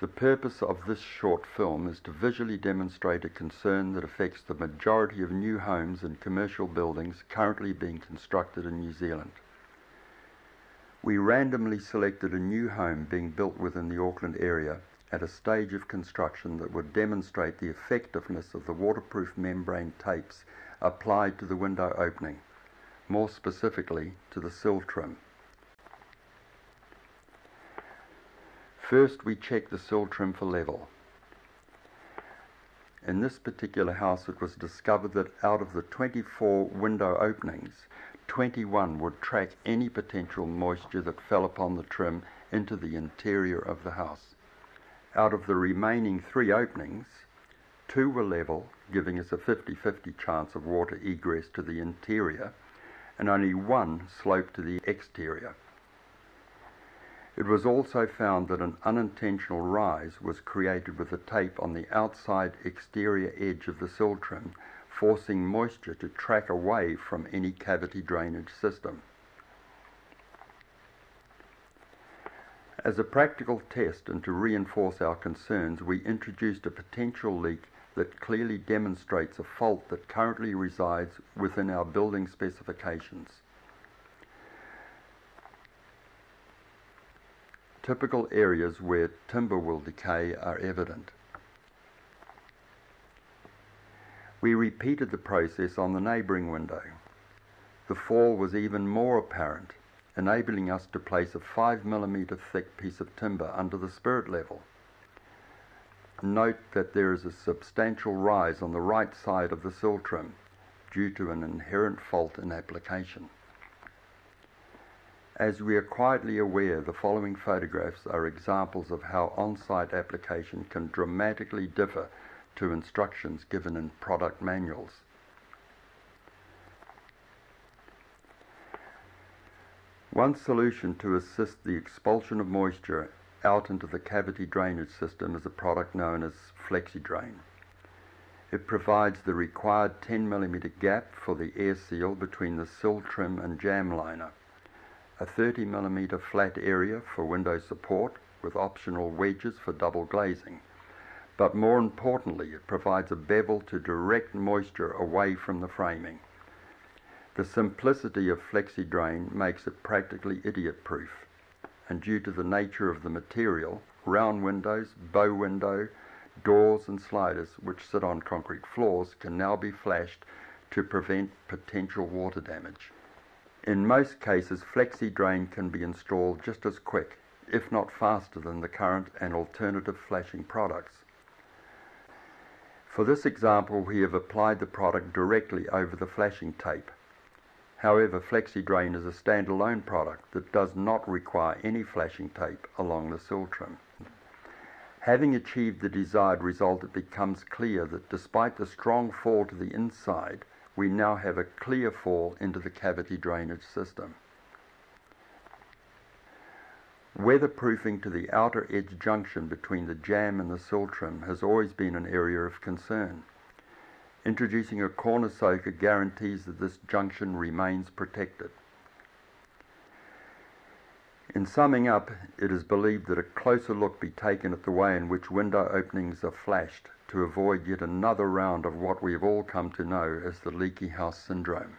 The purpose of this short film is to visually demonstrate a concern that affects the majority of new homes and commercial buildings currently being constructed in New Zealand. We randomly selected a new home being built within the Auckland area at a stage of construction that would demonstrate the effectiveness of the waterproof membrane tapes applied to the window opening, more specifically to the sill trim. First, we check the sill trim for level. In this particular house, it was discovered that out of the 24 window openings, 21 would track any potential moisture that fell upon the trim into the interior of the house. Out of the remaining 3 openings, 2 were level, giving us a 50-50 chance of water egress to the interior, and only 1 sloped to the exterior. It was also found that an unintentional rise was created with the tape on the outside exterior edge of the sill trim, forcing moisture to track away from any cavity drainage system. As a practical test and to reinforce our concerns, we introduced a potential leak that clearly demonstrates a fault that currently resides within our building specifications. Typical areas where timber will decay are evident. We repeated the process on the neighbouring window. The fall was even more apparent, enabling us to place a 5mm thick piece of timber under the spirit level. Note that there is a substantial rise on the right side of the sill trim due to an inherent fault in application. As we are quietly aware, the following photographs are examples of how on-site application can dramatically differ to instructions given in product manuals. One solution to assist the expulsion of moisture out into the cavity drainage system is a product known as FlexiDrain. It provides the required 10mm gap for the air seal between the sill trim and jamb liner, a 30mm flat area for window support with optional wedges for double glazing, but more importantly, it provides a bevel to direct moisture away from the framing. The simplicity of FlexiDrain makes it practically idiot-proof, and due to the nature of the material, round windows, bow window, doors and sliders which sit on concrete floors can now be flashed to prevent potential water damage. In most cases, FlexiDrain can be installed just as quick, if not faster, than the current and alternative flashing products. For this example, we have applied the product directly over the flashing tape. However, FlexiDrain is a standalone product that does not require any flashing tape along the sill trim. Having achieved the desired result, it becomes clear that despite the strong fall to the inside, we now have a clear fall into the cavity drainage system. Weatherproofing to the outer edge junction between the jamb and the sill trim has always been an area of concern. Introducing a corner soaker guarantees that this junction remains protected. In summing up, it is believed that a closer look be taken at the way in which window openings are flashed to avoid yet another round of what we have all come to know as the leaky house syndrome.